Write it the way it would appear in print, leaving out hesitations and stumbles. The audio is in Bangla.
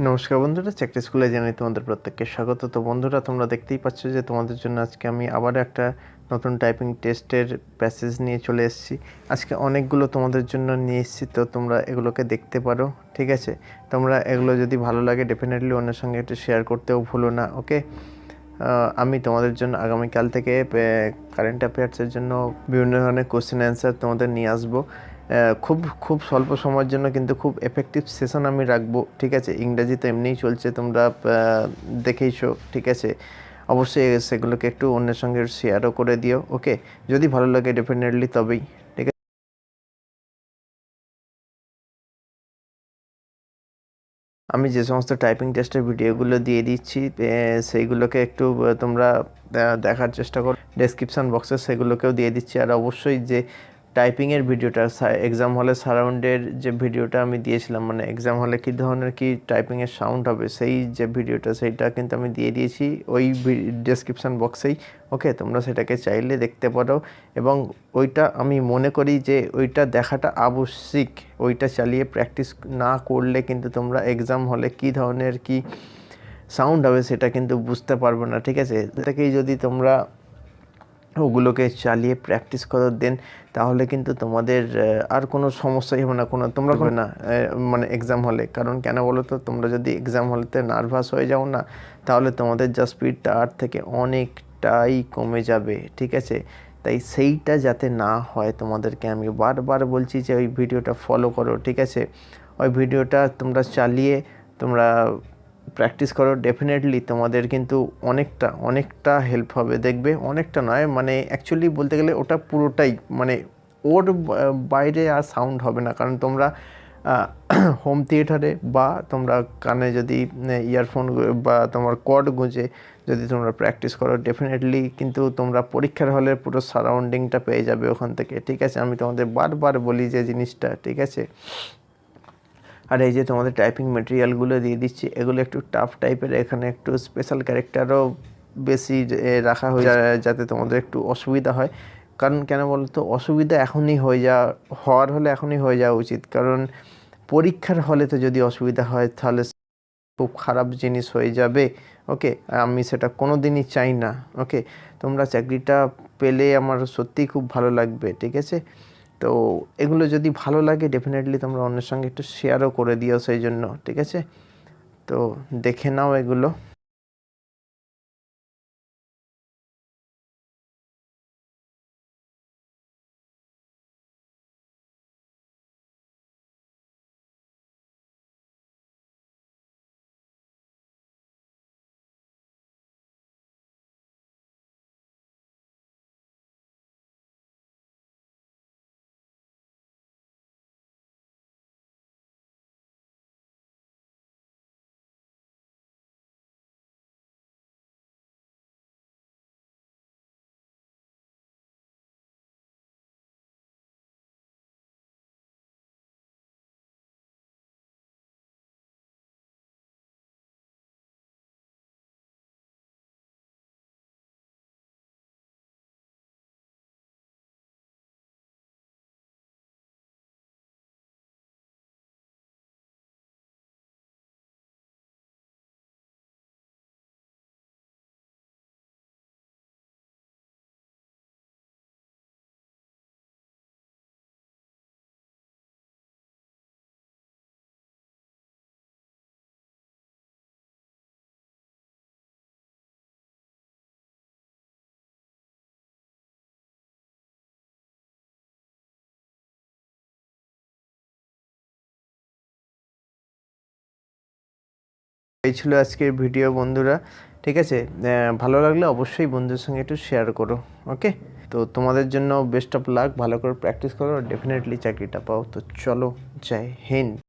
নমস্কার বন্ধুরা, চাকরি স্কুলে জানাই তোমাদের প্রত্যেককে স্বাগত। তো বন্ধুরা, তোমরা দেখতেই পাচ্ছ যে তোমাদের জন্য আজকে আমি আবার একটা নতুন টাইপিং টেস্টের প্যাসেজ নিয়ে চলে এসেছি। আজকে অনেকগুলো তোমাদের জন্য নিয়ে এসেছি, তো তোমরা এগুলোকে দেখতে পারো। ঠিক আছে, তোমরা এগুলো যদি ভালো লাগে ডেফিনেটলি অন্যের সঙ্গে একটু শেয়ার করতেও ভুলো না। ওকে, আমি তোমাদের জন্য আগামীকাল থেকে কারেন্ট অ্যাফেয়ার্সের জন্য বিভিন্ন ধরনের কোশ্চেন অ্যান্সার তোমাদের নিয়ে আসবো। খুব খুব স্বল্প সময়ের জন্য কিন্তু খুব এফেক্টিভ সেশন আমি রাখবো। ঠিক আছে, ইংরাজি তো এমনিই চলছে, তোমরা দেখেইছো। ঠিক আছে, অবশ্যই সেগুলোকে একটু অন্যের সঙ্গে শেয়ারও করে দিও। ওকে, যদি ভালো লাগে ডেফিনেটলি তবেই। ঠিক আছে, আমি যে সমস্ত টাইপিং টেস্টের ভিডিওগুলো দিয়ে দিচ্ছি সেইগুলোকে একটু তোমরা দেখার চেষ্টা করো। ডেসক্রিপশান বক্সে সেগুলোকেও দিয়ে দিচ্ছি। আর অবশ্যই যে টাইপিংয়ের ভিডিওটা, এক্সাম হলে সারাউন্ডের যে ভিডিওটা আমি দিয়েছিলাম, মানে এক্সাম হলে কী ধরনের কী টাইপিংয়ের সাউন্ড হবে, সেই যে ভিডিওটা সেইটা কিন্তু আমি দিয়ে দিয়েছি ওই ডেসক্রিপশান বক্সেই। ওকে, তোমরা সেটাকে চাইলে দেখতে পারো, এবং ওইটা আমি মনে করি যে ওইটা দেখাটা আবশ্যিক। ওইটা চালিয়ে প্র্যাকটিস না করলে কিন্তু তোমরা এক্সাম হলে কী ধরনের কী সাউন্ড হবে সেটা কিন্তু বুঝতে পারবে না। ঠিক আছে, এটাকেই যদি তোমরা ওগুলোকে চালিয়ে প্র্যাকটিস করো দেন, তাহলে কিন্তু তোমাদের আর কোনো সমস্যাই হবে না, তোমরা হবে না মানে এক্সাম হলে। কারণ কেন বলো তো, তোমরা যদি এক্সাম হলেতে নার্ভাস হয়ে যাও না, তাহলে তোমাদের যা স্পিডটা আর থেকে অনেকটাই কমে যাবে। ঠিক আছে, তাই সেইটা যাতে না হয় তোমাদেরকে আমি বারবার বলছি যে ওই ভিডিওটা ফলো করো। ঠিক আছে, ওই ভিডিওটা তোমরা চালিয়ে তোমরা প্র্যাকটিস করো, ডেফিনেটলি তোমাদের কিন্তু অনেকটা হেল্প হবে। দেখবে, অনেকটা নয়, মানে অ্যাকচুয়ালি বলতে গেলে ওটা পুরোটাই, মানে ওর বাইরে আর সাউন্ড হবে না। কারণ তোমরা হোম থিয়েটারে বা তোমরা কানে যদি ইয়ারফোন বা তোমার কর্ড গুঁজে যদি তোমরা প্র্যাকটিস করো, ডেফিনেটলি কিন্তু তোমরা পরীক্ষার হলের পুরো সারাউন্ডিংটা পেয়ে যাবে ওখান থেকে। ঠিক আছে, আমি তোমাদের বারবার বলি যে জিনিসটা। ঠিক আছে, আর এই যে তোমাদের টাইপিং মেটেরিয়ালগুলো দিয়ে দিচ্ছি, এগুলো একটু টাফ টাইপের, এখানে একটু স্পেশাল ক্যারেক্টারও বেশি রাখা হয়ে যায় যাতে তোমাদের একটু অসুবিধা হয়। কারণ কেন বলো তো, অসুবিধা হওয়ার হলে এখনই হয়ে যাওয়া উচিত। কারণ পরীক্ষার হলে তো যদি অসুবিধা হয় তাহলে খুব খারাপ জিনিস হয়ে যাবে। ওকে, আমি সেটা কোনো দিনই চাই না। ওকে, তোমরা চাকরিটা পেলে আমার সত্যিই খুব ভালো লাগবে। ঠিক আছে, তো এগুলো যদি ভালো লাগে ডেফিনেটলি তোমরা অন্যের সঙ্গে একটু শেয়ারও করে দিও সেই জন্য। ঠিক আছে, তো দেখে নাও এগুলো। এই ছিল আজকের ভিডিও বন্ধুরা। ঠিক আছে, ভালো লাগলে অবশ্যই বন্ধুদের সঙ্গে একটু শেয়ার করো। ওকে, তো তোমাদের জন্য বেস্ট অফ লাক, ভালো করে প্র্যাকটিস করো, ডেফিনেটলি চাকরিটা পাও। তো চলো, জয় হিন্দ।